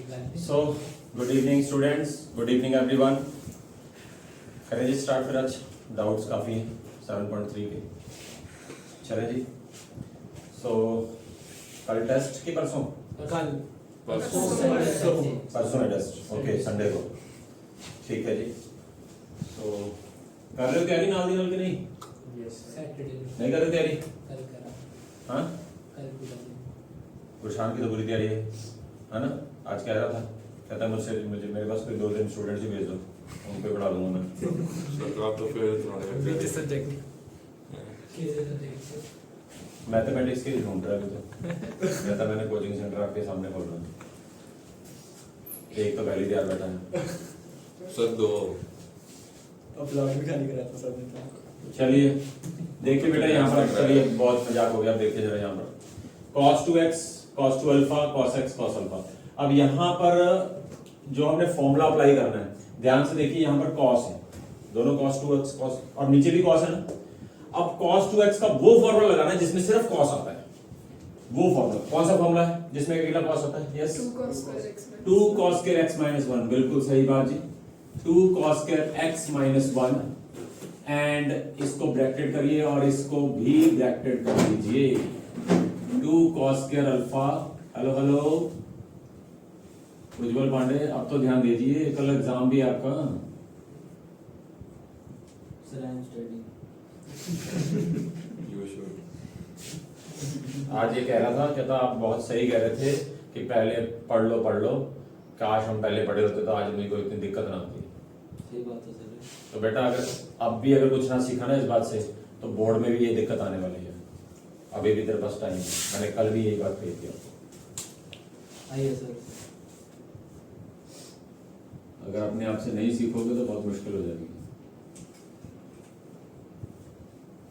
So, good evening students, good evening everyone. करें जी start फिर आज डाउट्स काफ़ी हैं 7.3 के चले जी. So, कल टेस्ट की परसों परसों है टेस्ट. ओके संडे को ठीक है जी. So, कर रहे हो तैयारी नाल दी नाल की नहीं? नहीं कर रहे तैयारी? हाँ गुरशान की तो पूरी तैयारी है ना. आज कह रहा था कहता मुझे मेरे पास कोई 2 दिन स्टूडेंट्स ही भेज दो उन पे पढ़ा दूंगा मैं. तो फिर मैथमेटिक्स के ढूंढ रहा है तो कहता मैंने कोचिंग सेंटर आपके सामने खोल रहा. एक तो पहले तैयार बैठा है. सर दो चलिए देखिए बेटा यहाँ पर. चलिए बहुत मजाक हो गया. देखिए जरा यहाँ पर cos 2x cos 2 alpha cos x cos alpha. अब यहाँ पर जो हमने फॉर्मूला अप्लाई करना है ध्यान से देखिए. यहाँ पर cos है दोनों cos 2x cos और नीचे भी cos है ना. अब cos 2x का वो फॉर्मूला लगाना है जिसमें सिर्फ cos आता है. वो फॉर्मूला कौन सा फॉर्मूला है जिसमें अकेला cos आता है? Yes 2 cos square x minus 1. बिल्कुल सही बात जी. 2 cos square x minus 1 and इसको ब्रैकेट करिए और इसको भी ब्रैकेट कर दीजिए. 2 cos square alpha. Hello hello Ujjwal Pandey अब तो ध्यान दीजिए कल एग्जाम भी आपका. Sir I am studying. आज ये कह रहा था कहता आप बहुत सही कह रहे थे कि पहले पढ़ लो. काश हम पहले पढ़े होते तो आज मेरे को इतनी दिक्कत ना होती. सही बात है सर. तो बेटा अगर अब भी अगर कुछ ना सीखा ना इस बात से तो बोर्ड में भी ये दिक्कत आने वाली है. अभी भी तेरे पास टाइम है. मैंने कल भी यही बात कही थी आपको. आइए सर. अगर अपने आप से नहीं सीखोगे तो बहुत मुश्किल हो जाएगी.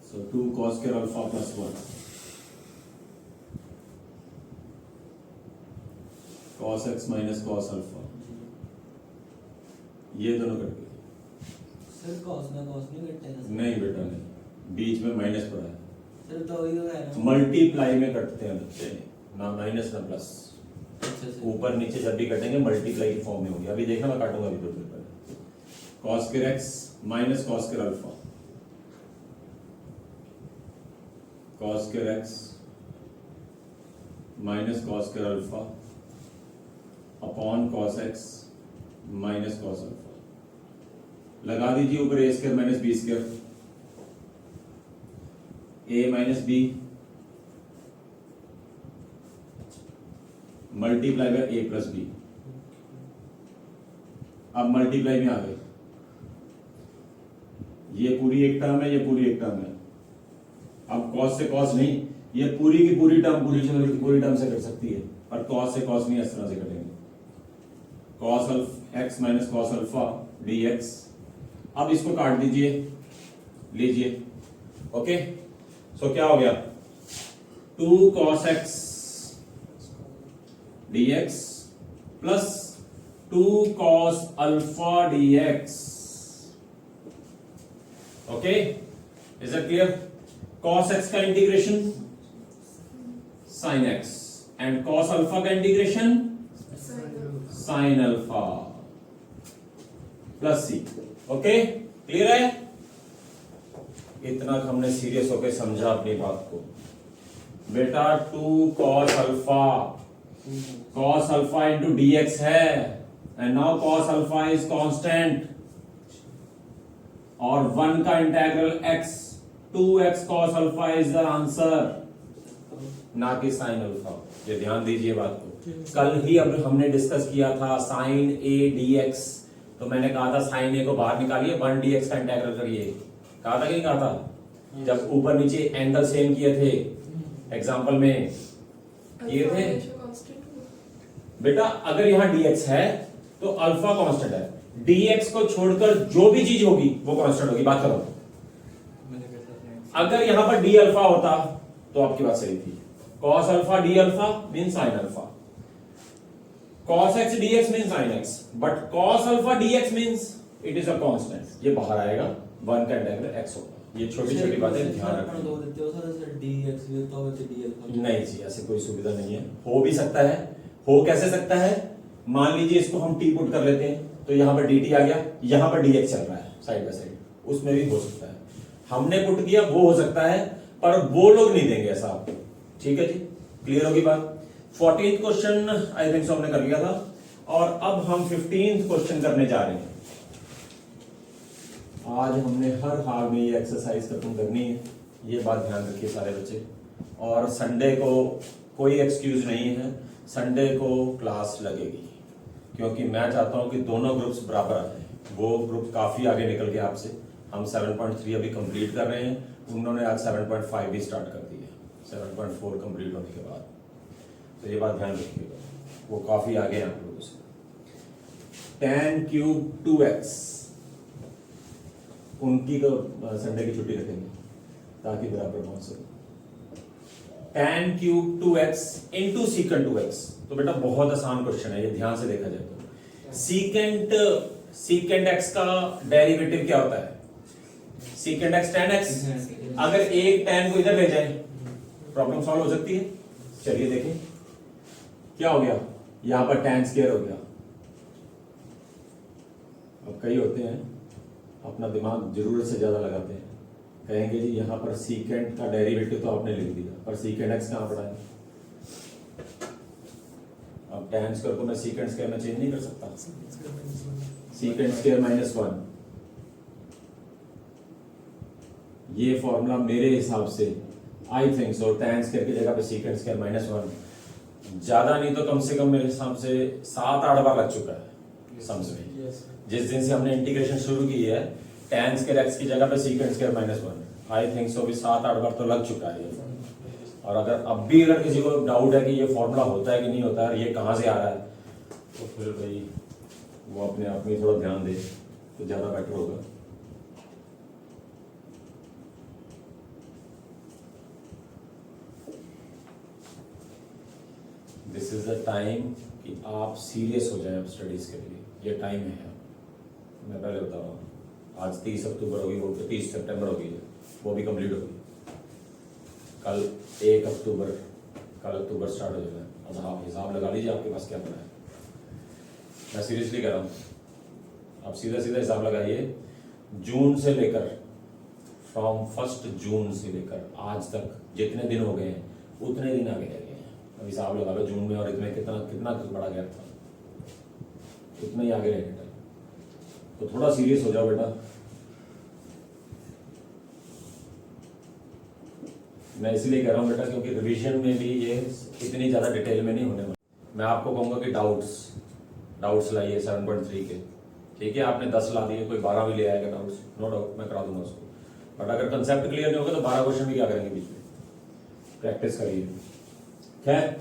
सो 2 cos square alpha plus 1 cos x minus cos alpha. ये दोनों कट गए. सर कॉस नहीं कटते हैं सर. नहीं बेटा नहीं. बीच में माइनस पड़ा है. सर तो वही है ना. मल्टीप्लाई में कटते हैं बच्चे ना माइनस ना प्लस. अच्छा सर. ऊपर नीचे जब भी कटेंगे मल्टीप्लाई की फॉर्म में होगी. अभी देखना मैं काटूंगा अभी थोड़ी देर पहले. cos square x minus cos square alpha. cos square x minus cos square alpha upon cos x minus cos alpha. लगा दीजिए ऊपर a square minus b square. a minus b multiply by a plus b. अब multiply में आ गए. ये पूरी एक term है ये पूरी एक टर्म है. अब cos से cos नहीं. ये पूरी की पूरी टर्म पूरी टर्म से कट सकती है पर cos से cos नहीं इस तरह से कटेंगे. cos x minus cos alpha dx. अब इसको काट दीजिए लीजिए. ओके सो क्या हो गया 2 cos x dx plus 2 cos alpha dx. Okay is it clear? cos x का integration sin x and cos alpha का integration sin alpha plus c. Okay clear है? इतना हमने सीरियस होकर समझा अपनी बात को. बेटा 2 cos अल्फा इंटू dx है and now cos alpha is constant और 1 का integral x 2x cos alpha is the answer ना कि sin अल्फा. ये ध्यान दीजिए बात को. कल ही अब हमने डिस्कस किया था sin a dx. तो मैंने कहा था sin a को बाहर निकालिए 1 dx का इंटीग्रल करिए. कहा था कि नहीं कहा था? जब ऊपर नीचे एंगल सेम किए थे एग्जांपल में किए थे. बेटा अगर यहाँ dx है तो अल्फा कांस्टेंट है. dx को छोड़कर जो भी चीज होगी वो कांस्टेंट होगी. बात करो. अगर यहां पर d अल्फा होता तो आपकी बात सही थी. cos alpha d alpha mean sin alpha. cos x dx means sin x but cos alpha dx means it is a constant. ये बाहर आएगा 1 का इंटीग्रल x होगा. ये छोटी छोटी बातें ध्यान रखना. नहीं जी ऐसे कोई सुविधा नहीं है. हो भी सकता है. हो कैसे सकता है? मान लीजिए इसको हम टी पुट कर लेते हैं तो यहाँ पर डी टी आ गया, यहाँ पर डी एक्स चल रहा है साइड बाय साइड, उसमें भी हो सकता है। हमने पुट किया वो हो सकता है, पर वो लोग नहीं देंगे ऐसा आपको। ठीक है जी, क्लियर होगी बात। 14th question I think so हमने कर लिया था, और अब हम 15th क्वेश्चन करने जा रहे हैं। आज हमने हर हाल में ये एक्सरसाइज खत्म करनी है, ये बात ध्यान रखिए सारे बच्चे। और संडे को कोई एक्सक्यूज नहीं है, संडे को क्लास लगेगी, क्योंकि मैं चाहता हूं कि दोनों ग्रुप्स बराबर आए। वो ग्रुप काफी आगे निकल गए आपसे, हम 7.3 अभी कंप्लीट कर रहे हैं, उन्होंने आज 7.5 भी स्टार्ट कर दिया 7.4 कंप्लीट होने के बाद। तो ये बात ध्यान रखिएगा, वो काफी आगे हैं आप लोगों से। tan क्यूब 2x, उनकी तो संडे की छुट्टी रखेंगे ताकि बराबर पहुंच सके। tan cube 2x into secant 2x, तो बेटा बहुत आसान क्वेश्चन है ये, ध्यान से देखा जाए तो। सीकेंट x का डेरिवेटिव क्या होता है? Secant x tan x। अगर एक tan को इधर ले जाए प्रॉब्लम सॉल्व हो सकती है। चलिए देखें क्या हो गया, यहां पर tan स्क्वायर हो गया। अब कई होते हैं अपना दिमाग जरूरत से ज्यादा लगाते हैं, कहेंगे जी यहां पर सीकेंट का डेरिवेटिव तो आपने लिख दिया, पर सीकेंट x कहां पड़ा है? अब tan स्क्वायर को मैं सीकेंट स्क्वायर में चेंज नहीं कर सकता। सीकेंट स्क्वायर -1, ये फॉर्मूला मेरे हिसाब से I think so tan square की जगह पे सीकेंट स्क्वायर -1, ज्यादा नहीं तो कम से कम मेरे हिसाब से 7-8 बार लग चुका है समझ में। जिस दिन से हमने इंटीग्रेशन शुरू की है, tan स्क्वायर x की जगह पे secant square -1, I think so भी 7-8 बार तो लग चुका है ये। और अगर किसी को डाउट है कि ये फॉर्मूला होता है कि नहीं होता है, ये कहाँ से आ रहा है, तो फिर भाई वो अपने आप में थोड़ा ध्यान दे तो ज्यादा बेटर होगा। दिस इज द टाइम कि आप सीरियस हो जाएं अब स्टडीज के लिए, ये टाइम है। मैं पहले बता रहा हूँ, आज 30 अक्टूबर होगी, वो 30 सितंबर होगी, वो भी कंप्लीट होगी। कल 1 अक्टूबर, कल अक्टूबर स्टार्ट हो जाएगा। अब आप हिसाब लगा लीजिए आपके पास क्या पड़ा है। मैं सीरियसली कह रहा हूँ, आप सीधा हिसाब लगाइए, जून से लेकर, फ्रॉम 1 जून से लेकर आज तक जितने दिन हो गए हैं उतने दिन आगे रह गए हैं। अब हिसाब लगा लो जून में और इसमें कितना बड़ा गैप था, इतना ही आगे रह गया। तो थोड़ा सीरियस हो जाओ बेटा। मैं इसलिए कह रहा हूँ बेटा क्योंकि रिवीजन में भी ये इतनी ज़्यादा डिटेल में नहीं होने वाला। मैं आपको कहूँगा कि डाउट्स लाइए 7.3 के, ठीक है? आपने 10 ला दिए, कोई 12 भी ले आएगा डाउट्स, नो डाउट मैं करा दूंगा उसको। बट अगर कंसेप्ट क्लियर नहीं होगा तो 12 क्वेश्चन भी क्या करेंगे बीच में, प्रैक्टिस करिए। खैर,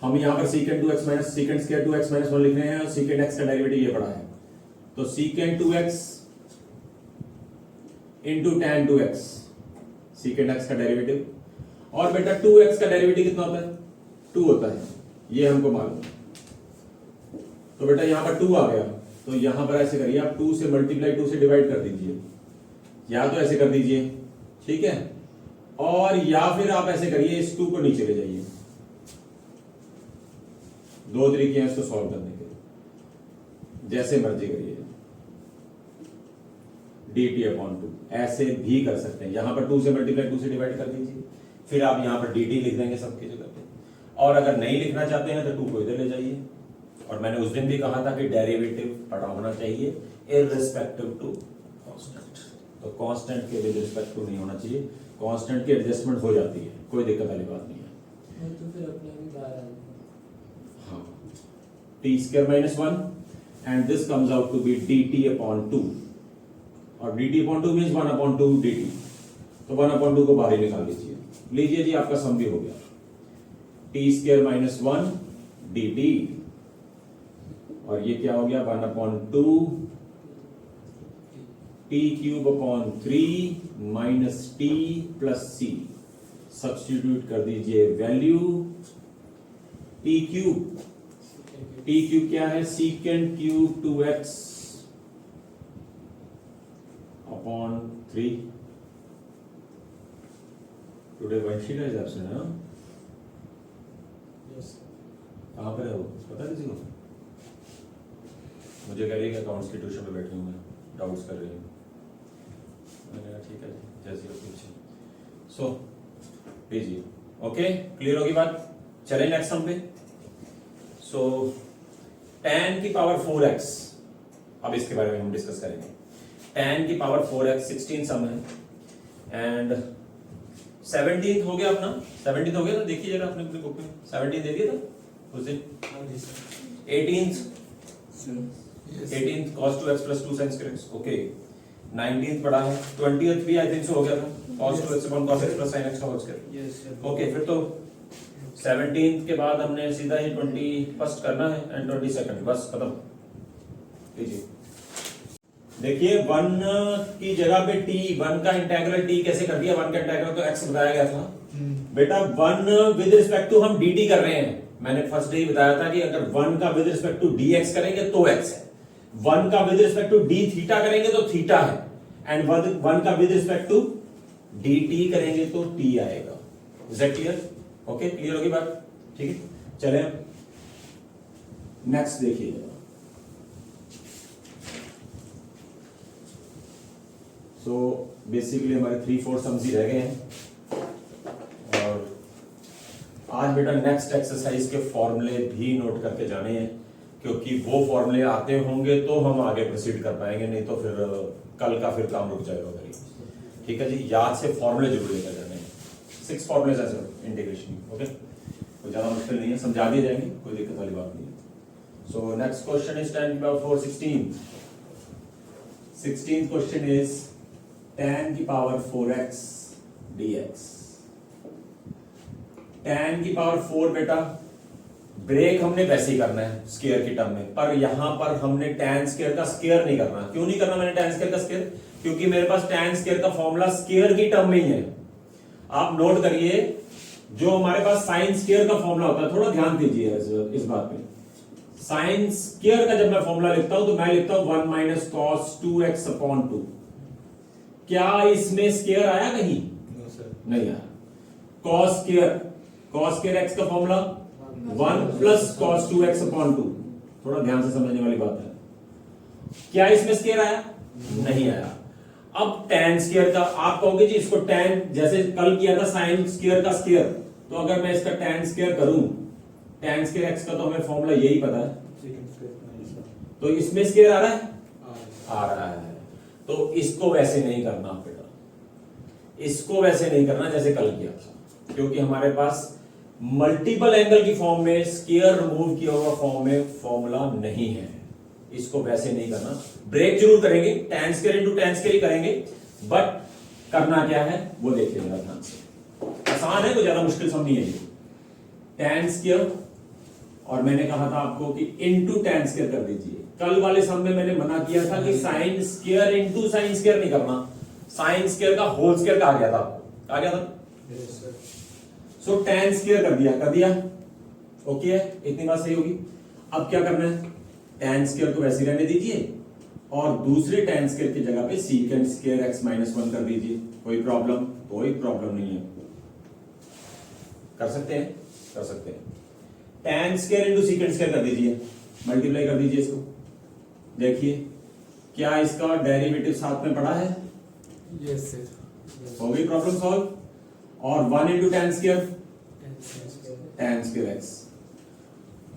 हम यहाँ पर secant 2x minus secant square 2x minus 1 लिख रहे हैं और सीकेंट x का डेरिवेटिव ये पड़ा है, तो secant 2x into tan 2x, secant x का डेरिवेटिव। और बेटा 2x का डेरिवेटिव कितना होता है? 2 होता है, ये हमको मालूम है। तो बेटा यहाँ पर 2 आ गया, तो यहाँ पर ऐसे करिए आप 2 से मल्टीप्लाई 2 से डिवाइड कर दीजिए, या तो ऐसे कर दीजिए, ठीक है? और या फिर आप ऐसे करिए, इस 2 को नीचे ले जाइए। 2 तरीके हैं इसको सॉल्व करने के, जैसे मर्जी करिए। dt/2 ऐसे भी कर सकते हैं, यहां पर 2 से मल्टीप्लाई 2 से डिवाइड कर दीजिए, फिर आप यहां पर dt लिख देंगे सबकी जगह पे। और अगर नहीं लिखना चाहते हैं तो 2 को इधर ले जाइए। और मैंने उस दिन भी कहा था कि डेरिवेटिव पता होना चाहिए इररिस्पेक्टिव टू कांस्टेंट, तो कांस्टेंट के विद रिस्पेक्ट टू नहीं होना चाहिए, कांस्टेंट की एडजस्टमेंट हो जाती है, कोई दिक्कत वाली बात नहीं है। तो फिर अपने भी बाहर आ जाए। हाँ, t² - 1 and this comes out to be dt/2, और dt/2 means 1/2 dt, तो 1/2 को बाहर ही निकाल लीजिए। लीजिए जी, आपका सम भी हो गया, t² - 1 dt, और ये क्या हो गया 1/2 t³ minus t plus c, substitute कर दीजिए वैल्यू। t³ क्या है? Secant cube 2x upon 3। Today Vanshika is absent, हाँ? कहाँ पर है वो, पता है किसी को? मुझे कह रही है कि अकाउंट्स की ट्यूशन पे बैठी हूँ मैं, डाउट्स कर रही हूँ। मैंने कहा ठीक है जी, जैसे आप पूछिए। सो लीजिए, ओके, क्लियर होगी बात। चले नेक्स्ट सम पे। सो tan की पावर 4x, अब इसके बारे में हम डिस्कस करेंगे। tan की पावर 4x 16 सम है एंड 17th हो गया अपना, 17th हो गया ना, देखिए जरा अपने बुक में 17 दे दिया था उस दिन। 18th cos 2x plus 2 sin square x, okay. 19th पढ़ा है, 20th भी आई थिंक सो हो गया था, cos 2x upon cos x plus sin x का होल स्क्वायर, ओके। फिर तो 17th के बाद हमने सीधा ही 21st करना है एंड 22nd, बस खत्म। लीजिए देखिए 1 की जगह पे t, 1 का इंटीग्रल t कैसे कर दिया, 1 का इंटीग्रल तो x बताया गया था बेटा। 1 विद रिस्पेक्ट टू हम dt कर रहे हैं, मैंने फर्स्ट डे ही बताया था कि अगर 1 का विद रिस्पेक्ट टू dx करेंगे तो x है, 1 का with respect to d theta करेंगे तो थीटा है, एंड 1 का विद रिस्पेक्ट टू dt करेंगे तो t आएगा। Is that clear? Okay, clear होगी बात, ठीक है। चले नेक्स्ट देखिए। सो बेसिकली हमारे 3-4 सम्स ही रह गए हैं और आज बेटा नेक्स्ट एक्सरसाइज के फॉर्मूले भी नोट करके जाने हैं, क्योंकि वो फॉर्मूले आते होंगे तो हम आगे प्रोसीड कर पाएंगे, नहीं तो फिर कल का फिर काम रुक जाएगा करीब। ठीक है जी, याद से फॉर्मूले जरूर लेकर जाने हैं, 6 फॉर्मूले इंटीग्रेशन, ओके। कोई ज्यादा मुश्किल नहीं है, समझा दिए जाएंगे, कोई दिक्कत वाली बात नहीं है। So next question is tan की power 4 16th question is tan की पावर 4x dx। tan की पावर 4 बेटा ब्रेक हमने वैसे ही करना है स्क्वायर की टर्म में, पर यहां पर हमने tan स्क्वायर का स्क्वायर नहीं करना। क्यों नहीं करना मैंने tan स्क्वायर का स्क्वायर? क्योंकि मेरे पास tan स्क्वायर का फॉर्मूला स्क्वायर की टर्म में ही है। आप नोट करिए, जो हमारे पास साइन स्क्वायर का फॉर्मूला होता है, थोड़ा ध्यान दीजिए इस बात पे। साइन स्क्वायर का जब मैं फॉर्मूला लिखता हूं तो मैं लिखता हूं 1 माइनस cos 2x अपॉन 2। क्या इसमें स्क्वायर आया कहीं? नहीं आया। cos स्क्वायर x का formula 1 plus cos 2x upon 2। थोड़ा ध्यान से समझने वाली बात है। क्या इसमें स्क्वायर आया? नहीं आया। अब tan स्क्वायर का आप कहोगे जी इसको tan, जैसे कल किया था sin स्क्वायर का स्क्वायर, तो अगर मैं इसका tan स्क्वायर करूं, tan स्क्वायर x का तो हमें फॉर्मूला यही पता है, तो इसमें स्क्वायर आ रहा है, आ रहा है। तो इसको वैसे नहीं करना बेटा, इसको वैसे नहीं करना जैसे कल किया था, क्योंकि हमारे पास मल्टीपल एंगल की फॉर्म में स्क्वायर रिमूव किया हुआ फॉर्म में फॉर्मूला नहीं है। इसको वैसे नहीं करना, ब्रेक जरूर करेंगे, tan square into tan square ही करेंगे, बट करना क्या है वो देखिए जरा ध्यान से। आसान है, कोई ज्यादा मुश्किल सम नहीं है ये। tan स्क्वायर और मैंने कहा था आपको कि इनटू tan स्क्वायर कर दीजिए। कल वाले सम में मैंने मना किया था कि sin square into sin square नहीं करना, sin स्क्वायर का होल स्क्वायर कहा गया था, कहा गया था। सो tan स्क्वायर कर दिया, ओके है, इतनी बात सही होगी। अब क्या करना है, tan स्क्वायर को वैसे रहने दीजिए और दूसरे tan स्क्वायर की जगह पे secant स्क्वायर x माइनस 1 कर दीजिए। कोई प्रॉब्लम? कोई प्रॉब्लम नहीं है, कर सकते हैं, कर सकते हैं। tan square into secant square कर दीजिए, मल्टीप्लाई कर दीजिए इसको। देखिए क्या इसका डेरिवेटिव साथ में पड़ा है? Yes sir. हो गई प्रॉब्लम सॉल्व। और 1 into tan square, tan square x।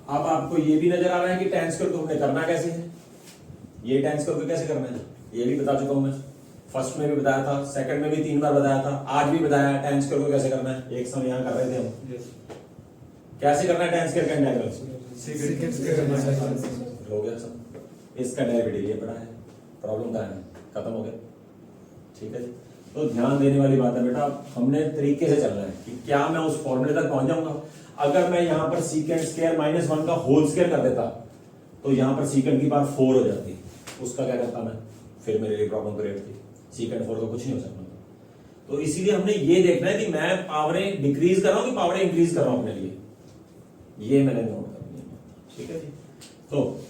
अब आपको ये भी नजर आ रहा है कि tan स्क्वायर को हमने करना कैसे है, ये tan स्क्वायर को कैसे करना है ये भी बता चुका हूं मैं, फर्स्ट में भी बताया था, सेकंड में भी 3 बार बताया था, आज भी बताया tan स्क्वायर को कैसे करना है। एक समय यहां कर रहे थे हम, कैसे करना है tan स्क्वायर का इंटीग्रल, हो गया सब। इसका डेरिवेटिव ये पड़ा है, प्रॉब्लम कहां है, खत्म हो गया। ठीक है जी, तो ध्यान देने वाली बात है बेटा, हमने तरीके से चलना है कि क्या मैं उस फॉर्मूले तक पहुंच जाऊंगा। अगर मैं यहां पर secant स्क्वायर माइनस 1 का होल स्क्वायर कर देता तो यहां पर secant की पावर 4 हो जाती, उसका क्या करता मैं, फिर मेरे लिए प्रॉब्लम क्रिएट थी। secant 4 का कुछ नहीं हो सकता। तो इसीलिए हमने ये देखना है कि मैं पावरें डिक्रीज कर रहा हूं कि पावरें इंक्रीज कर रहा हूं अपने लिए, ये मैंने नोट करनी है। ठीक है जी, तो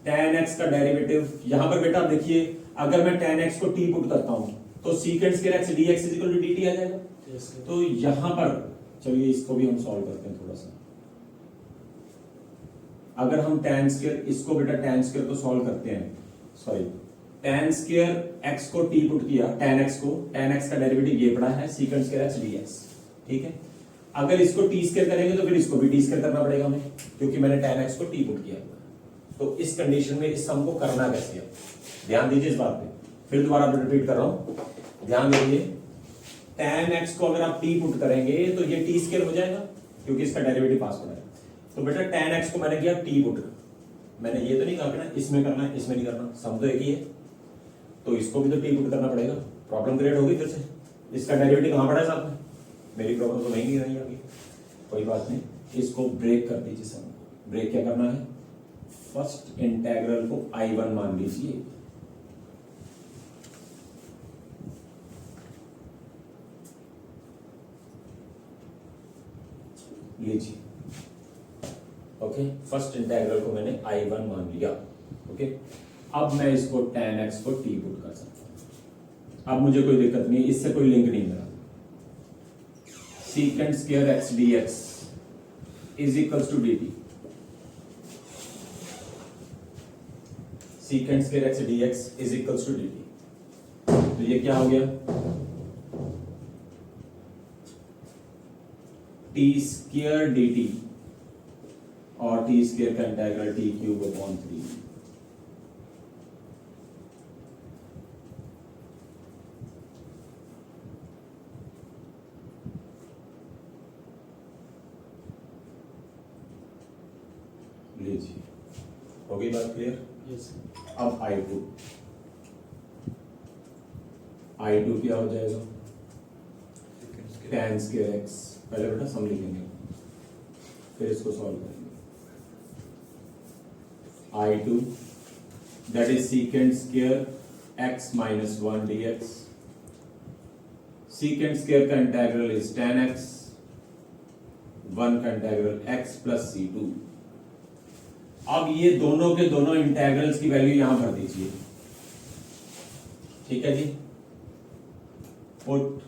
tan x का डेरिवेटिव यहां पर बेटा देखिए, अगर मैं tan x को t पुट करता हूं तो secant square x dx equal to dt आ जाएगा। तो यहां पर चलिए इसको भी हम सॉल्व करते हैं थोड़ा सा। अगर हम tan स्क्वायर इसको बेटा tan स्क्वायर को सॉल्व करते हैं, सॉरी tan स्क्वायर x को t पुट किया, tan x का डेरिवेटिव ये पड़ा है secant स्क्वायर x dx, ठीक है। अगर इसको t स्क्वायर करेंगे तो फिर इसको भी t स्क्वायर करना पड़ेगा हमें, क्योंकि मैंने tan x को t पुट किया। तो इस कंडीशन में इस सम को करना कैसे है, ध्यान दीजिए इस बात पे, फिर दोबारा रिपीट कर रहा हूं, ध्यान दीजिए। tan x को अगर आप t पुट करेंगे तो ये t स्क्वायर हो जाएगा, क्योंकि इसका डेरिवेटिव पास पड़ा है। तो बेटा tan x को मैंने किया t पुट, मैंने ये तो नहीं कहा कि ना इसमें करना है इसमें नहीं करना, सम तो एक ही है, तो इसको भी तो t पुट करना पड़ेगा। प्रॉब्लम क्रिएट होगी फिर से, इसका डेरिवेटिव कहां पड़ा है साथ में, मेरी प्रॉब्लम तो नहीं रही आगे, कोई बात नहीं, इसको ब्रेक कर दीजिए सम। ब्रेक क्या करना है, फर्स्ट इंटीग्रल को I1 मान लीजिए, लीजिए, ओके। फर्स्ट इंटीग्रल को मैंने I1 मान लिया, ओके। अब मैं इसको tan x को t पुट कर सकता हूं, अब मुझे कोई दिक्कत नहीं, इससे कोई लिंक नहीं मेरा। secant square x dx is equals to dt, secant square x dx is equals to dt। तो ये क्या हो गया, t स्क्वायर dt और t स्क्वायर का इंटीग्रल t क्यूब अपॉन 3। लीजिए, हो गई बात क्लियर। Yes. अब I2 क्या हो जाएगा, tan स्क्वायर x, पहले बेटा सम लिखेंगे फिर इसको सॉल्व करेंगे। I2 that is secant square x minus 1 dx, secant square का इंटीग्रल इज tan x, 1 का इंटीग्रल x प्लस c2। अब ये दोनों के दोनों इंटीग्रल्स की वैल्यू यहां भर दीजिए, ठीक है जी। Put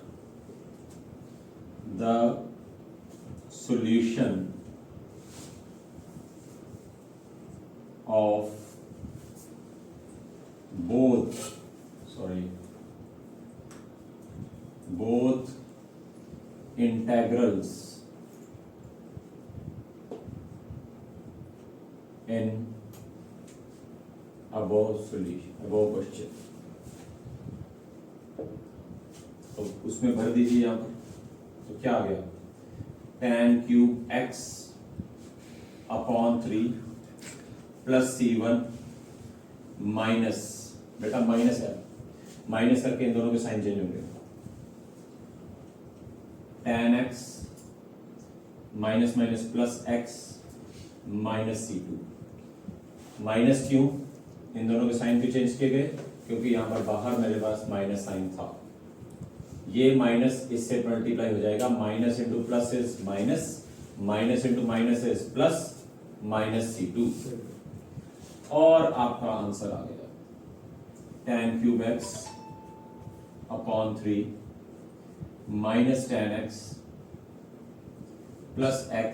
the solution of both integrals in above question। तो उसमें भर दीजिए यहां पर, तो क्या आ गया, tan cube x upon 3 plus c1 minus, बेटा माइनस है, माइनस करके इन दोनों के साइन चेंज होंगे, tan x minus minus plus x minus c2। Minus क्यों, इन दोनों के साइन क्यों चेंज किए गए, क्योंकि यहां पर बाहर मेरे पास माइनस साइन था, ये माइनस इससे मल्टीप्लाई हो जाएगा, minus into plus is minus, minus into minus is plus, minus c2, और आपका आंसर आ गया tan cube x upon 3 minus tan x plus x,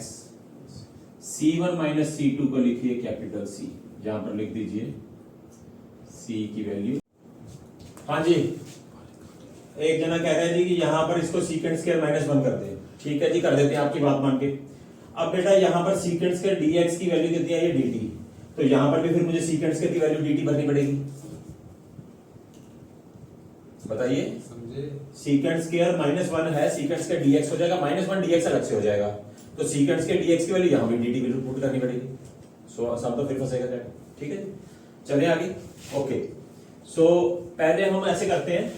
c1 minus c2 को लिखिए कैपिटल C, यहां पर लिख दीजिए C की वैल्यू। हाँ जी, एक जना कह रहे हैं जी कि यहां पर इसको secant स्क्वायर माइनस 1 कर दे, ठीक है जी, कर देते हैं आपकी बात मान के। अब बेटा यहां पर secant स्क्वायर dx की वैल्यू कितनी है, ये dt, तो यहां पर भी फिर मुझे secant स्क्वायर की वैल्यू dt भरनी पड़ेगी, बताइए। समझे? secant स्क्वायर माइनस 1 है, secant स्क्वायर dx हो जाएगा, माइनस 1 dx अलग से हो जाएगा, तो secant स्क्वायर dx की वैल्यू यहां भी dt की पुट करनी पड़ेगी, सो सब तो फिर फंसेगा जाएगा, ठीक है। चलिए आगे, ओके। सो पहले हम ऐसे करते हैं,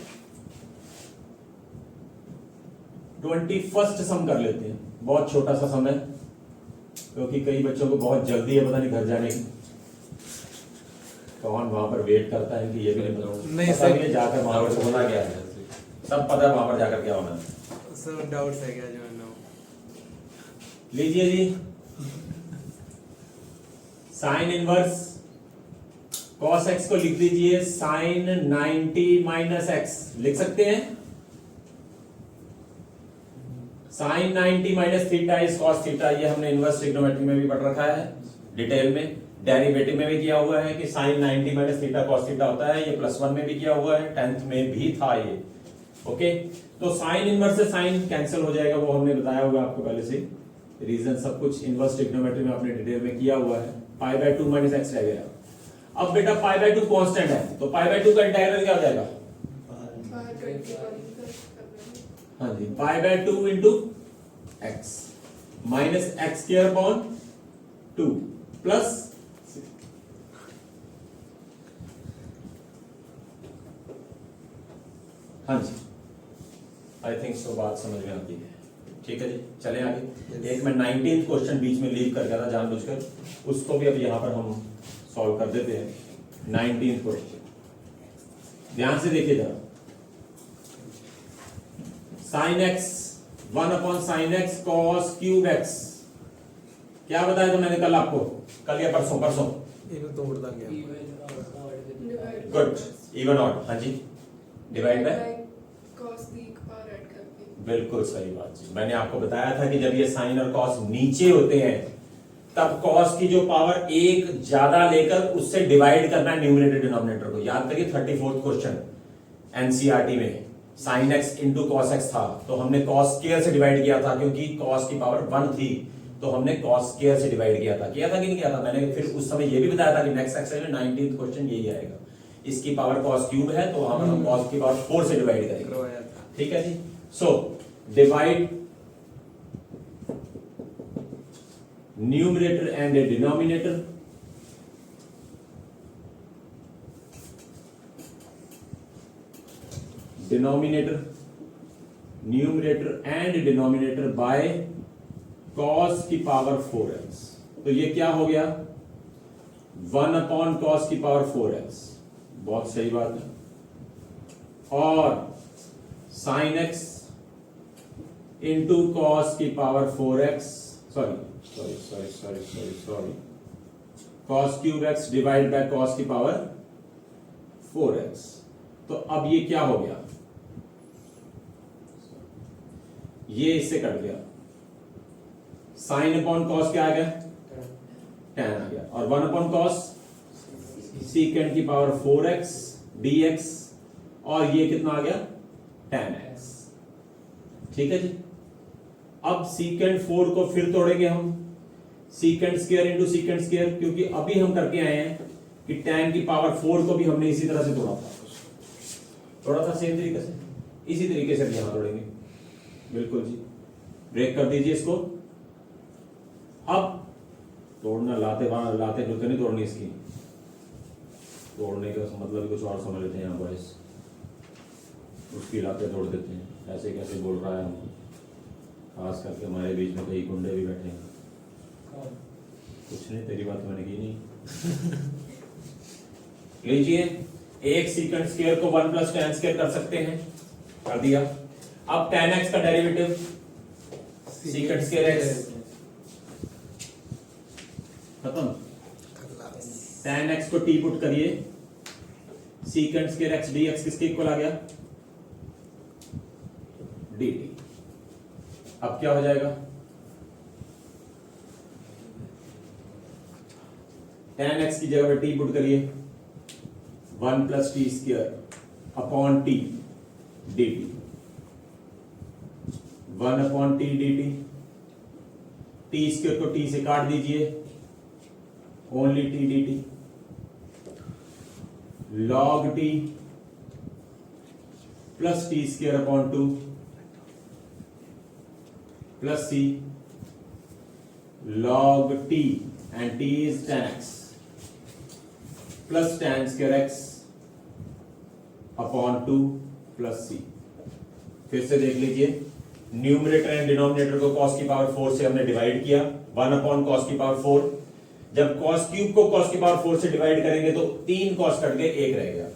21st सम कर लेते हैं, बहुत छोटा सा सम है, क्योंकि कई बच्चों को बहुत जल्दी है, पता नहीं घर जाने की, कौन वहां पर वेट करता है कि ये भी नहीं सर, नहीं जाकर वहां पर होना क्या है, सब पता है वहां पर जाकर क्या होना है। सर डाउट्स है क्या जो है ना? लीजिए जी, साइन इनवर्स cos x को लिख दीजिए साइन 90 माइनस x, लिख सकते हैं, sine 90 minus theta is cos theta, ये हमने इनवर्स ट्रिग्नोमेट्री में भी पढ़ रखा है, डिटेल में। डेरिवेटिव में भी किया हुआ है कि sine 90 minus theta cos theta होता है, ये +1 में भी किया हुआ है, 10th में भी था ये। ओके, तो साइन इनवर्स से साइन कैंसिल हो जाएगा, वो हमने बताया हुआ आपको पहले से। रीजन सब कुछ इनवर्स ट्रिग्नोमेट्री में आपने डिटेल में किया हुआ है। π/2 माइनस x रह गया। अब बेटा π/2 कांस्टेंट है, तो π/2 का इंटीग्रल क्या हो जाएगा? हाँ जी, π/2 into x minus x square upon 2 plus हाँ जी, आई थिंक सो बात समझ में आती है। ठीक है जी, चले आगे। एक मैं 19th क्वेश्चन बीच में लीव कर गया था जानबूझकर, उसको भी अब यहां पर हम सॉल्व कर देते हैं। 19th क्वेश्चन ध्यान से देखिए जरा। Sine x 1/sin x cos cube x, क्या बताया था मैंने कल आपको, कल या परसों? इन्हें तोड़ देंगे। गुड, इवन ऑड, हाँ जी, डिवाइड बाय cos की पावर ऐड करके। बिल्कुल सही बात जी। मैंने आपको बताया था कि जब ये साइन और कॉस नीचे होते हैं तब कॉस की जो पावर एक ज्यादा लेकर उससे डिवाइड करना है न्यूमरेटर डिनोमिनेटर को। याद करिए 34th क्वेश्चन एनसीईआरटी में sine x into cos x था, तो हमने कॉस स्क्वायर से डिवाइड किया था, क्योंकि कॉस की पावर 1 थी, तो हमने कॉस स्क्वायर से डिवाइड किया था कि नहीं किया था? मैंने फिर उस समय ये भी बताया था कि नेक्स्ट एक्सरसाइज में 19th क्वेश्चन यही आएगा। इसकी पावर कॉस क्यूब है, तो हम कॉस की पावर 4 से डिवाइड करेंगे। ठीक है जी, so divide numerator and denominator. Numerator and denominator by cos की पावर 4x। तो ये क्या हो गया? 1/cos की पावर 4x, बहुत सही बात है। और साइन एक्स इंटू कॉस की power 4x, sorry cos cube x divide by cos की पावर 4x। तो अब ये क्या हो गया? ये इससे कट गया, साइन अपॉन कॉस क्या आ गया? tan आ गया, और 1/cos सीकेंड की पावर 4x dx, और ये कितना आ गया? tan x। ठीक है जी, अब सीकेंड 4 को फिर तोड़ेंगे हम, secant square into secant square, क्योंकि अभी हम करके आए हैं कि tan की पावर 4 को भी हमने इसी तरह से तोड़ा था सेम तरीके से, इसी तरीके से यहां तोड़ेंगे। बिल्कुल जी, ब्रेक कर दीजिए इसको। अब तोड़ना लाते जुलते नहीं तोड़नी, इसकी तोड़ने का मतलब कुछ और समझ लेते हैं यहाँ बॉयस, उसकी लाते तोड़ देते हैं। ऐसे कैसे बोल रहा है हम, खास करके हमारे बीच में कई गुंडे भी बैठे हैं। कुछ नहीं, तेरी बात मैंने की नहीं। लीजिए, एक सीकेंड स्क्वायर को 1 + tan स्क्वायर कर सकते हैं, कर दिया। अब tan x का डेरिवेटिव सीकेंड स्क्वायर x खत्म। tan x को t पुट करिए, सीकेंड स्क्वायर x dx किसके इक्वल आ गया? dt। अब क्या हो जाएगा? tan x की जगह पे t पुट करिए, 1 + t square upon t dt, 1/t dt। t square को t से काट दीजिए, only t dt, log t plus t square upon 2 plus c log t, and t is tan x plus tan square x upon 2 plus c। फिर से देख लीजिए, numerator and denominator को cos की पावर 4 से हमने डिवाइड किया, 1/cos की पावर 4। जब cos क्यूब को cos की पावर 4 से डिवाइड करेंगे तो 3 cos कट गए, 1 रह गया।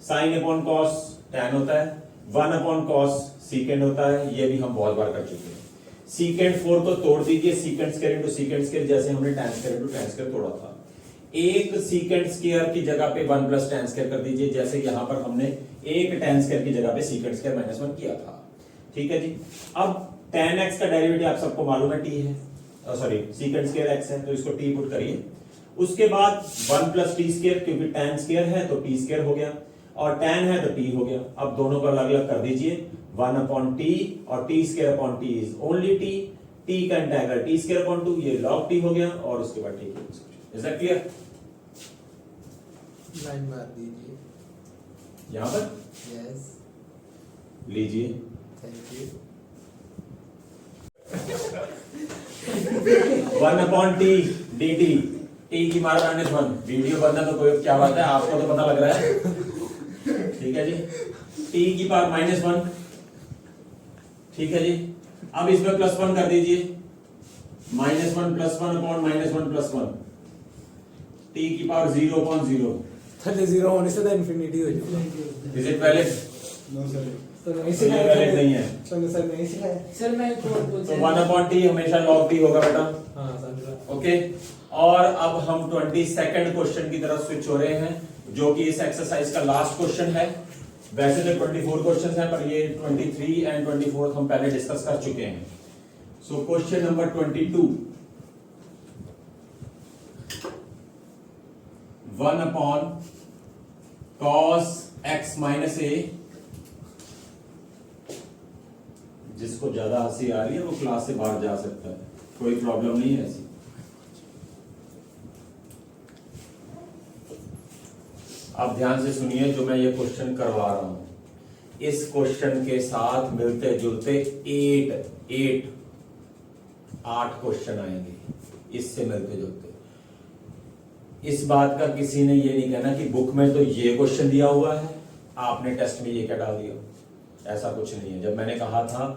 sin अपॉन cos tan होता है, 1/cos सीकेंड होता है, ये भी हम बहुत बार कर चुके हैं। सीकेंड 4 को तोड़ दीजिए, secant square into secant square, जैसे हमने tan square into tan square तोड़ा था। एक सीकेंड स्क्वायर की जगह पे 1 + tan स्क्वायर कर दीजिए, जैसे यहां पर हमने एक tan स्क्वायर की जगह पे सीकेंड स्क्वायर -1 किया था। ठीक है जी, अब tan x का डेरिवेटिव आप सबको मालूम है t है, सॉरी सीकेंड स्क्वायर x है, तो इसको t पुट करिए, उसके बाद 1 प्लस टी स्क्वायर, क्योंकि tan स्क्वायर है तो टी स्क्वायर हो गया, और tan है तो t हो गया। अब दोनों को अलग अलग कर दीजिए, 1 अपॉन टी और T square upon T is only T, T का इंटीग्रल टी स्क्वायर अपॉन 2, ये log t हो गया, और उसके बाद t की। Is that clear? लाइन मार दीजिए। यहां पर यस, लीजिए, thank you. 1 upon T D T, T की मार -1, वीडियो बनना तो कोई क्या बात है, आपको तो पता लग रहा है, ठीक है जी। टी की पावर -1, ठीक है जी। अब इसमें +1 कर दीजिए, -1 + 1 अपॉन -1 + 1, टी की पावर 0 अपॉन 0। थर्टी जीरो होने से तो इन्फिनिटी हो जाएगा। Is it valid? No sir, तो नहीं तो ये वैलिड नहीं है। सर नहीं सिखाया। सर मैं एक और पूछ तो 1 अपॉन टी हमेशा log t होगा बेटा, हाँ सर। ओके। और अब हम 22nd क्वेश्चन की तरफ स्विच हो रहे हैं, जो कि इस एक्सरसाइज का लास्ट क्वेश्चन है। वैसे तो 24 क्वेश्चन है, पर ये 23 एंड 24 हम पहले डिस्कस कर चुके हैं। So question number 22, 1 upon cos x minus a, जिसको ज्यादा हंसी आ रही है वो क्लास से बाहर जा सकता है, कोई प्रॉब्लम नहीं है ऐसी। अब ध्यान से सुनिए जो मैं ये क्वेश्चन करवा रहा हूं। इस क्वेश्चन के साथ मिलते जुलते 8 क्वेश्चन आएंगे इससे मिलते जुलते। इस बात का किसी ने ये नहीं कहना कि बुक में तो ये क्वेश्चन दिया हुआ है, आपने टेस्ट में ये क्या डाल दिया, ऐसा कुछ नहीं है। जब मैंने कहा था,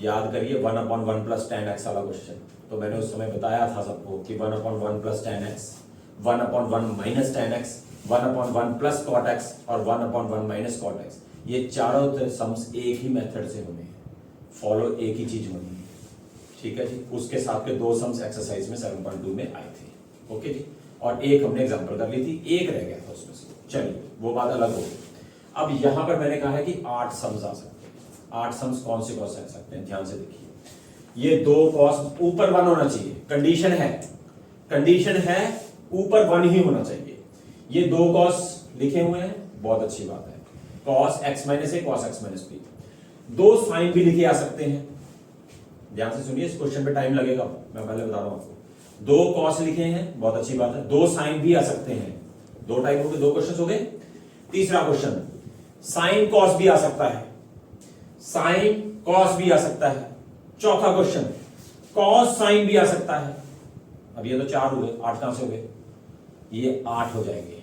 याद करिए 1 अपॉन 1 प्लस tan x वाला क्वेश्चन, तो मैंने उस समय बताया था सबको कि 1 upon 1 plus tan x, 1 upon 1 minus tan x, 1 upon 1 plus cot x और 1 अपॉन 1 माइनस cot x, ये चारों सम्स एक ही मेथड से होने हैं, फॉलो एक ही चीज होनी है, ठीक है जी। उसके साथ के 2 सम्स एक्सरसाइज में 7.2 में आए थे, ओके जी। और एक हमने एग्जांपल कर ली थी, एक रह गया था उसमें से, चलिए वो बात अलग हो गई। अब यहां पर मैंने कहा है कि 8 सम्स आ सकते हैं। 8 सम्स कौन से आ सकते हैं, ध्यान से देखिए। ये 2 कॉस ऊपर 1 होना चाहिए, कंडीशन है ऊपर 1 ही होना चाहिए। ये 2 कॉस लिखे हुए हैं, बहुत अच्छी बात है, cos x minus a, cos x minus b। 2 sine भी लिखे आ सकते हैं, ध्यान से सुनिए, इस क्वेश्चन पे टाइम लगेगा, मैं पहले बता रहा हूं आपको। 2 कॉस लिखे हैं, बहुत अच्छी बात है। 2 साइन भी आ सकते हैं, 2 टाइप हो गए, 2 क्वेश्चन हो गए। तीसरा क्वेश्चन, साइन कॉस भी आ सकता है, साइन कॉस भी आ सकता है। चौथा क्वेश्चन, कॉस साइन भी आ सकता है। अब ये तो 4 हो गए, 8 कहां से हो गए, ये 8 हो जाएंगे।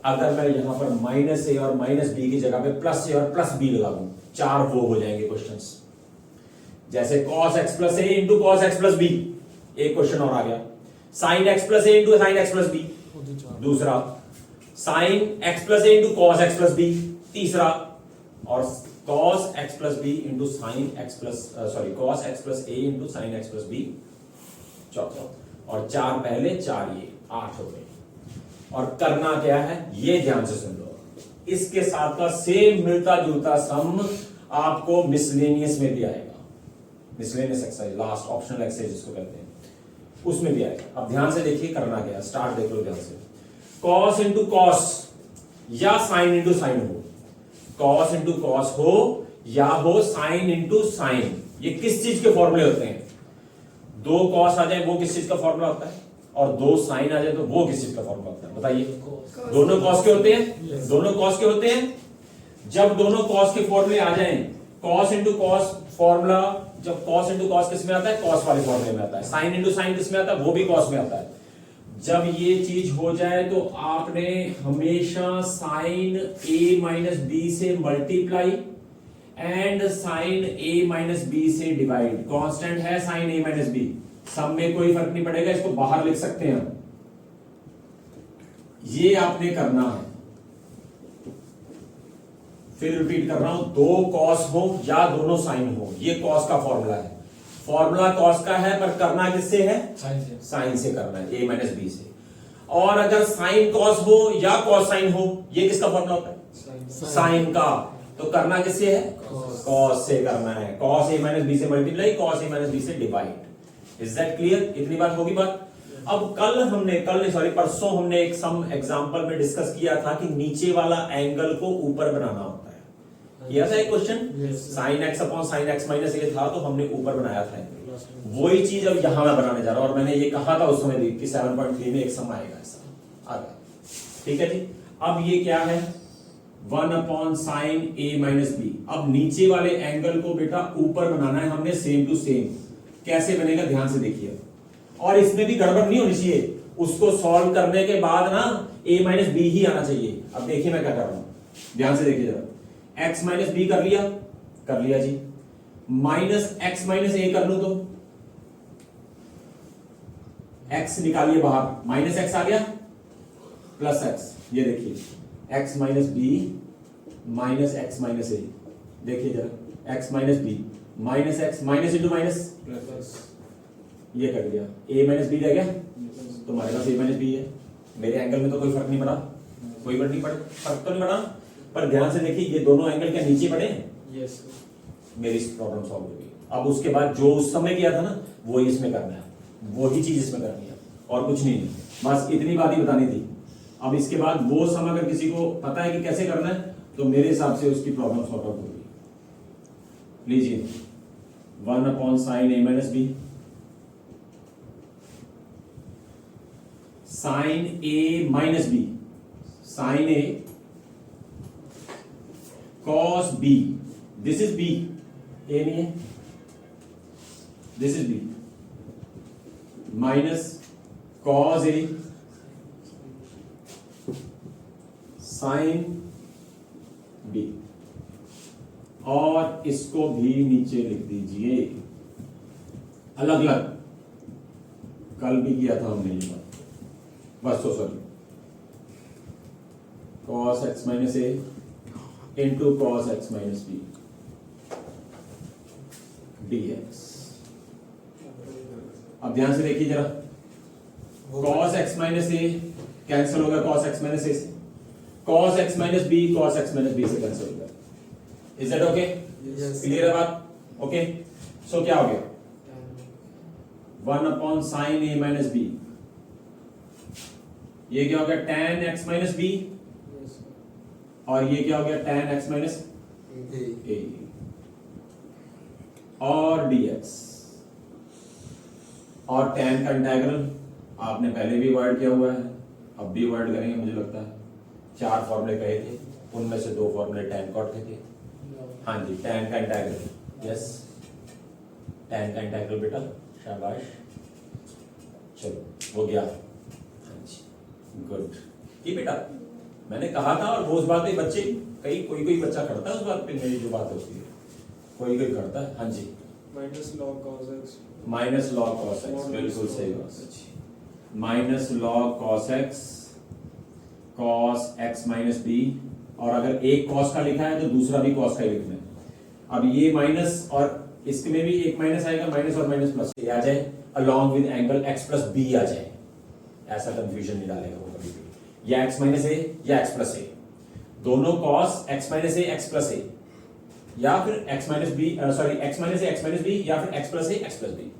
अगर मैं यहां पर माइनस ए और माइनस बी की जगह पे प्लस ए और प्लस बी लगा दूं, 4 वो हो जाएंगे क्वेश्चंस। जैसे cos x plus A into cos x plus B, एक क्वेश्चन और आ गया। sin x plus A into sin x plus B, दूसरा। sin x plus A into cos x plus B, तीसरा। और cos x plus B into sin x plus cos x plus A into sin x plus B, चौथा। और 4 पहले, 4 ये, 8 हो गए। और करना क्या है, ये ध्यान से सुन लो। इसके साथ का सेम मिलता जुलता सम आपको मिसलेनियस में भी आएगा, miscellaneous exercise, last optional exercise जिसको कहते हैं, उसमें भी आएगा। अब ध्यान से देखिए करना क्या है, स्टार्ट देख लो ध्यान से। कॉस इंटू कॉस या साइन इंटू साइन हो, कॉस इंटू कॉस हो या हो साइन इंटू साइन, ये किस चीज के फॉर्मूले होते हैं? 2 कॉस आ जाए वो किस चीज का फॉर्मूला होता है, और 2 साइन आ जाए तो वो किस चीज का फॉर्मूला होता है, बताइए। दोनों कॉस के होते हैं, दोनों कॉस के होते हैं। जब दोनों कॉस के फॉर्मूले आ जाएं, कॉस इंटू कॉस फॉर्मूला, जब कॉस इंटू कॉस किस में आता है, कॉस वाले फॉर्मूले में आता है। साइन इंटू साइन किस में आता है, वो भी कॉस में आता है। जब ये चीज हो जाए तो आपने हमेशा साइन ए माइनस बी से multiply and sine A minus B से डिवाइड। कांस्टेंट है साइन ए माइनस बी, सम में कोई फर्क नहीं पड़ेगा, इसको बाहर लिख सकते हैं हम। ये आपने करना है। फिर रिपीट कर रहा हूं, 2 कॉस हो या दोनों साइन हो, ये कॉस का फॉर्मूला है। फॉर्मूला कॉस का है, पर करना किससे है, साइन से करना है, ए माइनस बी से। और अगर साइन कॉस हो या कॉस साइन हो, ये किसका फॉर्मूला होता है, साइन का, तो करना किससे है, कॉस से करना है। कॉस ए माइनस बी से multiply, cos A minus B से डिवाइड। Is that clear? इतनी बात होगी बात। अब परसों हमने एक सम एग्जांपल में डिस्कस किया था कि नीचे वाला एंगल को ऊपर बनाना होता है। किया था एक question, sin x upon sin x minus a था, तो हमने ऊपर बनाया था। वही चीज अब यहां मैं बनाने जा रहा हूं, और मैंने ये कहा था उस समय भी कि 7.3 में एक सम आएगा ऐसा आ गया। ठीक है जी। अब ये क्या है, 1 upon sign a minus b। अब नीचे वाले एंगल को बेटा ऊपर बनाना है हमने, सेम टू सेम। कैसे बनेगा ध्यान से देखिए, और इसमें भी गड़बड़ नहीं होनी चाहिए। उसको सॉल्व करने के बाद ना a माइनस बी ही आना चाहिए। अब देखिए मैं क्या कर रहा हूं, ध्यान से देखिए जरा। x माइनस बी कर लिया जी, माइनस x माइनस a कर लूं तो x निकालिए बाहर, माइनस x आ गया प्लस x। ये देखिए x minus B minus x minus a, देखिए जरा x minus B minus x, minus into minus, ये कर दिया। a माइनस बी रह गया, तो हमारे पास a माइनस बी है। मेरे एंगल में तो कोई फर्क नहीं पड़ा, फर्क तो नहीं पड़ा। पर ध्यान से देखिए, ये दोनों एंगल क्या नीचे पड़े हैं? यस। मेरी प्रॉब्लम सॉल्व हो गई। अब उसके बाद जो उस समय किया था ना, वही इसमें करना है, वही चीज इसमें करनी है, और कुछ नहीं। बस इतनी बात ही बतानी थी। अब इसके बाद वो सम अगर किसी को पता है कि कैसे करना है, तो मेरे हिसाब से उसकी प्रॉब्लम सॉल्व आउट होगी। लीजिए 1 upon sine A minus B, sine A minus B, sine A cos B, this is B, A नहीं है, this is B, minus cos A sine B, और इसको भी नीचे लिख दीजिए अलग अलग। कल भी किया था हमने ये बात, बस तो sorry, cos x minus a into cos x minus b dx। अब ध्यान से देखिए जरा, cos x minus a cancel होगा cos x माइनस ए से, cos x minus b cos x minus B से कैंसिल होगा। Is that okay? क्लियर है बात? ओके, सो क्या हो गया, 1 अपॉन साइन ए माइनस बी, ये क्या हो गया tan x माइनस बी, और ये क्या हो गया tan x माइनस ए, और dx। और tan का इंटीग्रल आपने पहले भी वर्ड किया हुआ है, अब भी वर्ड करेंगे मुझे लगता है। 4 फॉर्मूले कहे थे, उनमें से 2 फॉर्मूले tan cot के थे। हाँ जी, tan का इंटीग्रल, यस tan का इंटीग्रल बेटा, शाबाश, चलो हो गया। हाँ जी गुड। ये बेटा मैंने कहा था, और वो उस बात पे बच्चे कोई बच्चा करता है उस बात पे, मेरी जो बात होती है कोई करता है। हाँ जी, minus log cos x, minus log cos x, बिल्कुल सही बात, minus log cos x, cos x minus B, और अगर एक कॉस का लिखा है तो दूसरा भी कॉस का ही लिखना है। अब ये माइनस और इसमें भी एक माइनस आएगा, माइनस और माइनस प्लस आ जाए, along with angle x plus B आ जाए, ऐसा कंफ्यूजन नहीं डालेगा वो कभी भी, या एक्स माइनस ए या एक्स प्लस ए, दोनों cos x minus A x plus A, या फिर x minus B, sorry x minus A x minus B, या फिर x plus A x plus B.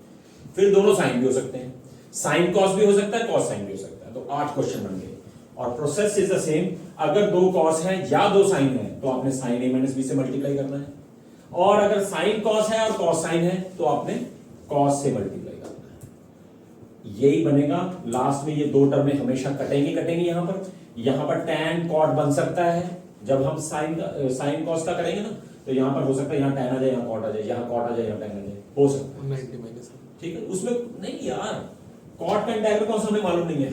फिर दोनों साइन भी हो सकते हैं, साइन कॉस भी हो सकता है, कॉस साइन भी हो सकता है। तो 8 क्वेश्चन बन गए, और प्रोसेस इज द सेम। अगर 2 कॉस है या 2 साइन है, तो आपने साइन ए माइनस बी से मल्टीप्लाई करना है, और अगर साइन कॉस है और कॉस साइन है, तो आपने कॉस से मल्टीप्लाई करना है। यही बनेगा लास्ट में। ये 2 टर्में हमेशा कटेंगी यहां पर tan कॉट बन सकता है। जब हम साइन कॉस का करेंगे ना, तो यहां पर हो सकता है यहाँ tan आ जाए, यहाँ कॉट आ जाए, यहाँ कॉट आ जाए, यहाँ tan आ जाए, हो सकता है। 90 माइनस, ठीक है, उसमें नहीं यार, कॉट का इंटीग्रल कौन सा हमें मालूम नहीं है,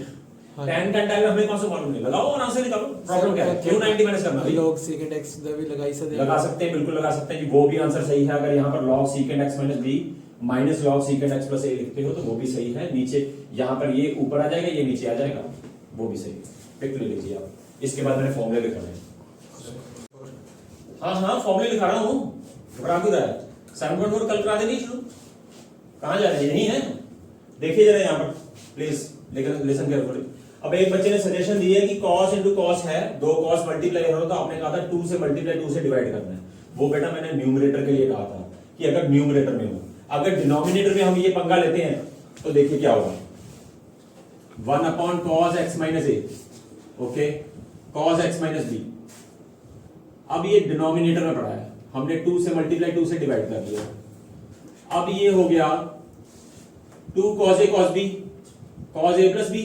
हाँ। tan का इंटीग्रल हमें कौन सा मालूम नहीं, लगाओ आराम से निकालो, प्रॉब्लम क्या है, क्यों 90 माइनस करना है? log secant x ਦਾ ਵੀ ਲਗਾਈ ਸਕਦੇ लगा सकते हैं, बिल्कुल लगा सकते हैं जी, वो भी आंसर सही है। अगर यहाँ पर log secant x minus B minus log secant x plus a लिखते हो, तो वो भी सही है। नीचे यहाँ पर ये ऊपर आ जाएगा, ये नीचे आ जाएगा, वो भी सही है। पिक ले लीजिए आप। इसके बाद मैंने फॉर्मूले लिखा है, हाँ फॉर्मूले लिखा रहा हूँ, घबरा क्यों रहा है? 7.4 कल करा देनी शुरू, कहाँ जा रहे हैं? यही है, देखिए जरा यहाँ पर प्लीज, लेकिन लिसन केयरफुली। अब एक बच्चे ने सजेशन दी है कि cos इंटू कॉस है, 2 cos मल्टीप्लाई हो रहा, तो आपने कहा था 2 से मल्टीप्लाई 2 से डिवाइड करना है। वो बेटा मैंने न्यूमरेटर के लिए कहा था कि अगर न्यूमरेटर में हो, अगर डिनोमिनेटर में हम ये पंगा लेते हैं तो देखिए क्या होगा। 1 upon cos x minus A, okay, cos x minus B. अब ये डिनोमिनेटर में पड़ा है, हमने 2 से मल्टीप्लाई 2 से डिवाइड कर दिया। अब ये हो गया 2 cos A cos B, cos A plus B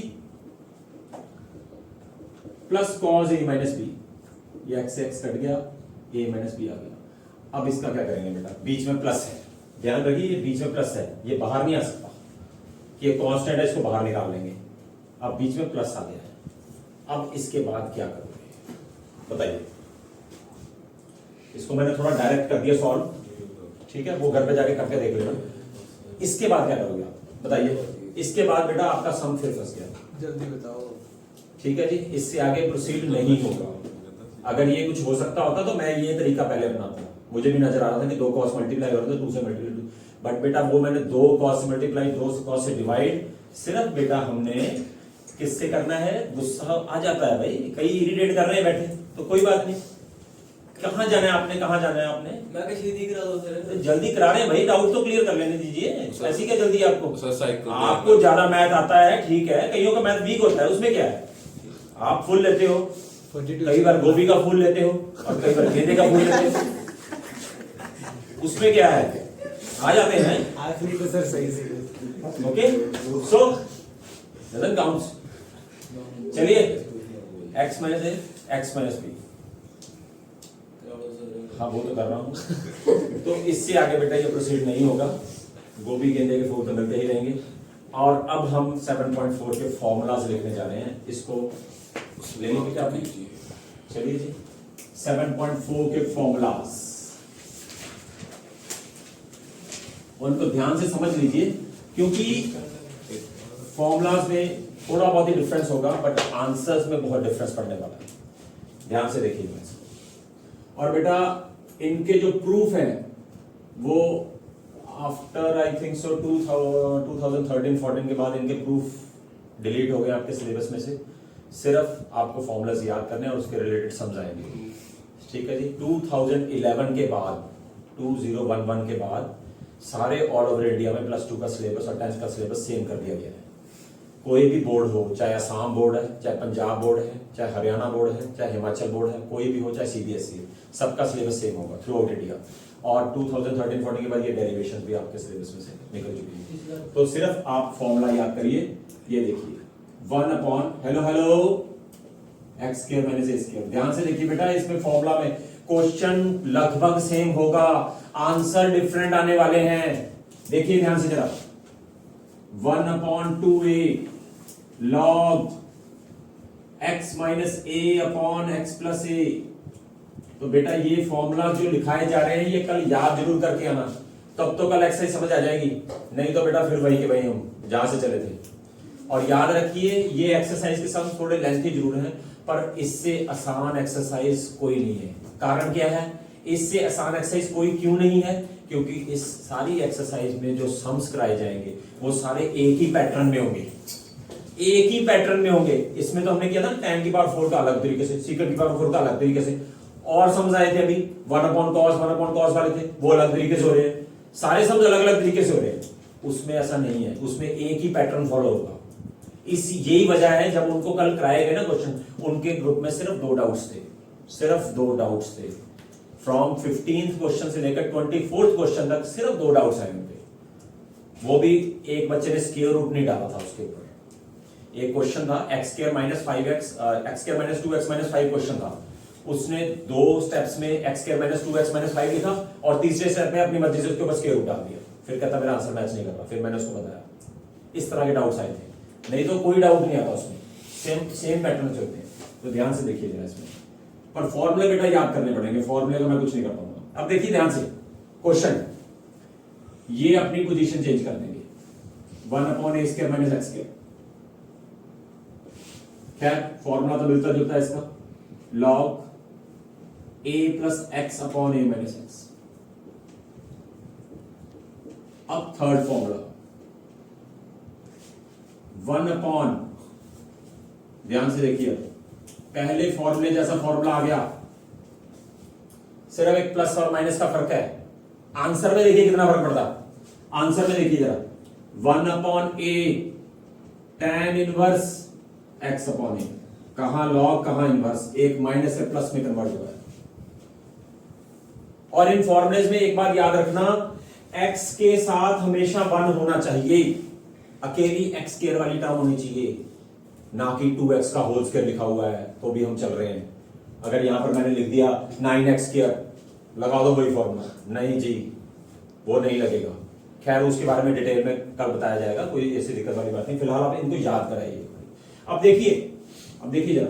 plus cos A minus b, ये एक्स एक्स कट गया, ए माइनस बी आ गया। अब इसका क्या करेंगे बेटा, बीच में प्लस है, ध्यान रखिए ये बीच में प्लस है, ये बाहर नहीं आ सकता, ये कांस्टेंट है, इसको बाहर निकाल लेंगे। अब बीच में प्लस आ गया है। अब इसके बाद क्या करोगे बताइए। इसको मैंने थोड़ा डायरेक्ट कर दिया सॉल्व, ठीक है, वो घर पे जाके करके देख लेना। इसके बाद क्या करोगे आप बताइए। इसके बाद बेटा आपका सम फिर फंस गया, जल्दी बताओ। ठीक है जी, इससे आगे प्रोसीड नहीं होगा। अगर ये कुछ हो सकता होता तो मैं ये तरीका पहले अपनाता, मुझे भी नजर आ रहा था कि 2 कॉस मल्टीप्लाई हो रहा था 2 से मल्टीप्लाई, बट बेटा वो मैंने 2 कॉस से मल्टीप्लाई 2 कॉस से डिवाइड, सिर्फ बेटा हमने किससे करना है, गुस्सा आ जाता है भाई, कई इरिटेट कर रहे हैं बैठे, तो कोई बात नहीं। कहाँ जाना है आपने, कहाँ जाना है आपने, मैं कहीं सीधी करा दो सर। जल्दी करा रहे हैं भाई, डाउट तो क्लियर कर लेने दीजिए, ऐसी क्या जल्दी आपको। सर साइकिल आपको ज्यादा मैथ आता है, ठीक है, कईयों का मैथ वीक होता है, उसमें क्या है, आप फुल लेते हो, कई बार गोभी का फूल लेते हो और कई बार गेंदे का फूल लेते हो, उसमें क्या है, आ जाते हैं। आखिरी को सर सही से। Okay, so doesn't counts. चलिए x minus A x minus B, हाँ वो तो कर रहा हूँ। तो इससे आगे बेटा ये प्रोसीड नहीं होगा, गोभी गेंदे के फूल तो मिलते ही रहेंगे। और अब हम 7.4 के फॉर्मूलाज लिखने जा रहे हैं, इसको ले लेंगे क्या आपने, चलिए जी 7.4 के फॉर्मूलाज, उनको ध्यान से समझ लीजिए, क्योंकि फॉर्मूलाज में थोड़ा बहुत ही डिफरेंस होगा, बट आंसर्स में बहुत डिफरेंस पड़ने वाला है, ध्यान से देखिए। और बेटा इनके जो प्रूफ हैं वो आफ्टर आई थिंक सो 2013-14 के बाद इनके प्रूफ डिलीट हो गए आपके सिलेबस में से, सिर्फ आपको फॉर्मूलाज याद करने और उसके रिलेटेड समझाएंगे, ठीक है जी। 2011 के बाद 2011 के बाद सारे ऑल ओवर इंडिया में +2 का सिलेबस और 10th का सिलेबस सेम कर दिया गया है। कोई भी बोर्ड हो, चाहे असम बोर्ड है, चाहे पंजाब बोर्ड है, चाहे हरियाणा बोर्ड है, चाहे हिमाचल बोर्ड है, कोई भी हो, चाहे CBSE, सबका सिलेबस सेम होगा थ्रू आउट इंडिया। और 2013-14 के बाद ये डेरिवेशन भी आपके सिलेबस में से निकल चुकी है। तो सिर्फ आप फॉर्मूला याद करिए, ये देखिए 1 upon hello x square minus A square. ध्यान से देखिए बेटा, इसमें फॉर्मूला में क्वेश्चन लगभग सेम होगा, आंसर डिफरेंट आने वाले हैं। देखिए ध्यान से जरा, 1 upon 2a log x minus a upon x plus a। तो बेटा ये फॉर्मूला जो लिखाए जा रहे हैं ये कल याद जरूर करके आना, तब तो कल एक्सरसाइज समझ आ जाएगी, नहीं तो बेटा फिर वही के वही हम जहां से चले थे। और याद रखिए ये एक्सरसाइज के सम थोड़े लेंथी जरूर हैं, पर इससे आसान एक्सरसाइज कोई नहीं है। कारण क्या है, इससे आसान एक्सरसाइज कोई क्यों नहीं है, क्योंकि इस सारी एक्सरसाइज में जो सम्स कराए जाएंगे वो सारे एक ही पैटर्न में होंगे, एक ही पैटर्न में होंगे। इसमें तो हमने किया था tan की पावर 4 का अलग तरीके से, secant की पावर 4 का अलग तरीके से, और सम्स आए थे अभी 1 अपॉन cos वाले थे, वो अलग तरीके से हो रहे हैं, सारे सम्स अलग अलग तरीके से हो रहे हैं। उसमें ऐसा नहीं है, उसमें एक ही पैटर्न फॉलो होगा। इस यही वजह है जब उनको कल कराए गए ना क्वेश्चन, उनके ग्रुप में सिर्फ 2 डाउट्स थे, सिर्फ 2 डाउट्स थे। फ्रॉम 15th क्वेश्चन से लेकर 24th क्वेश्चन तक सिर्फ 2 डाउट्स आए उनपे, वो भी एक बच्चे ने स्क्वायर रूट नहीं डाला था उसके ऊपर। एक क्वेश्चन था x square minus 5x, x square minus 2x minus 5 question था, उसने 2 स्टेप्स में x square minus 2x minus 5 लिखा और तीसरे स्टेप में अपनी मर्जी से उसके ऊपर स्क्वायर रूट डाल दिया, फिर कहता मेरा आंसर मैच नहीं कर रहा। फिर मैंने उसको बताया, इस तरह के डाउट्स आए थे, नहीं तो कोई डाउट नहीं आता उसमें, सेम पैटर्न से होते हैं। तो ध्यान से देखिए जरा इसमें, पर फॉर्मूले बेटा याद करने पड़ेंगे, फॉर्मूले का मैं कुछ नहीं कर पाऊंगा। अब देखिए ध्यान से क्वेश्चन, ये अपनी पोजीशन चेंज कर देंगे, 1 अपॉन ए स्क्वायर माइनस एक्स स्क्वायर, खैर फॉर्मूला तो मिलता जुलता है इसका, log a plus x upon A minus x. अब थर्ड फॉर्मूला 1 अपॉन, ध्यान से देखिए, पहले फॉर्मूले जैसा फॉर्मूला आ गया, सिर्फ एक प्लस और माइनस का फर्क है। आंसर में देखिए कितना फर्क पड़ता, आंसर में देखिए जरा, 1 अपॉन ए tan इनवर्स x अपॉन ए, कहां log कहां इनवर्स, एक माइनस से प्लस में कन्वर्ट हुआ है। और इन फॉर्मूलेज में एक बात याद रखना, x के साथ हमेशा 1 होना चाहिए, अकेली x स्क्वायर वाली टर्म होनी चाहिए, ना कि 2x का होल स्क्वायर लिखा हुआ है तो भी हम चल रहे हैं। अगर यहां पर मैंने लिख दिया 9x स्क्वायर, लगा दो वही फॉर्मूला, नहीं जी वो नहीं लगेगा। खैर उसके बारे में डिटेल में कल बताया जाएगा, कोई ऐसी दिक्कत वाली बात नहीं, फिलहाल आप इनको याद कराइए। अब देखिए जरा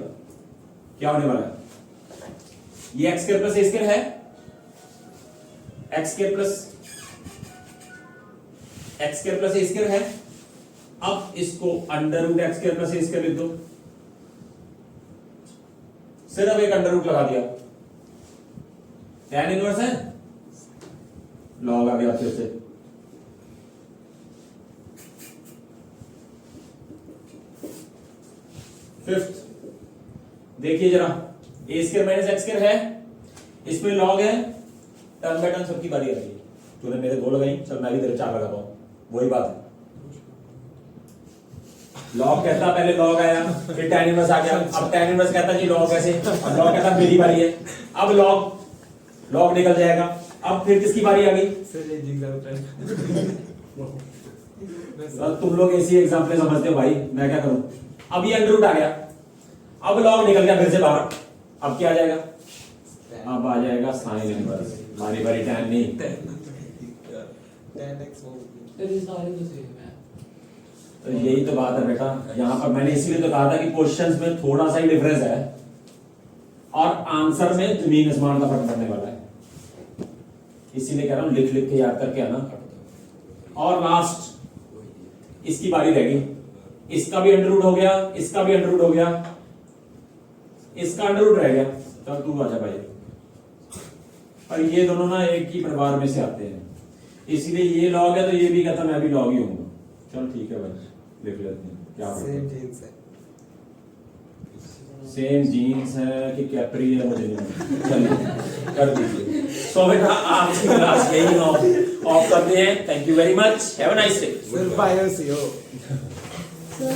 क्या होने वाला है। ये x square plus A square है, x square plus A square है। अब इसको under root x square plus A square लिख दो, सिर्फ एक अंडर रूट लगा दिया, tan इनवर्स है, लॉग आ गया फिर से। फिफ्थ देखिए जरा, A square minus x square है, इसमें लॉग है, टर्म बाय टर्म सबकी बारी आ रही है। तूने मेरे 2 लगाई, चल मैं भी तेरे 4 लगाता हूं, वही बात है। लॉग कहता पहले लॉग आया, फिर tan इनवर्स आ गया, अब tan इनवर्स कहता जी लॉग कैसे, अब लॉग कहता मेरी बारी है, अब लॉग निकल जाएगा। अब फिर किसकी बारी आ गई? सर ये एग्जाम तुम लोग ऐसी एग्जाम्पल समझते हो भाई, मैं क्या करूं। अब ये अंडर रूट आ गया, अब लॉग निकल गया फिर से बाहर, अब क्या आ जाएगा? अब आ जाएगा साइन इनवर्स, बारी बारी tan नहीं, 10x हो फिर ये सारे तो सेम है। तो यही तो बात है बेटा। यहां पर मैंने इसीलिए तो कहा था कि क्वेश्चंस में थोड़ा सा ही डिफरेंस है और आंसर में जमीन आसमान का फर्क पड़ने वाला है, इसीलिए कह रहा हूं लिख के याद करके आना। और लास्ट इसकी बारी रह गई, इसका भी अंडर रूट हो गया, इसका भी अंडर रूट हो गया, इसका अंडर रूट रह गया। चल तू आजा भाई। और ये दोनों ना एक ही परिवार में से आते हैं, इसीलिए ये लॉग है तो ये भी कहता मैं भी लॉग ही हूँ। चल ठीक है भाई, लिख लेते हैं क्या सेम जीन्स है। सेम जीन्स है कि कैपरी है मुझे नहीं, चलिए कर दीजिए। सो बेटा आज की क्लास यही ऑफ करते हैं। Thank you very much, have a nice day. Sir बायो सी हो Sir,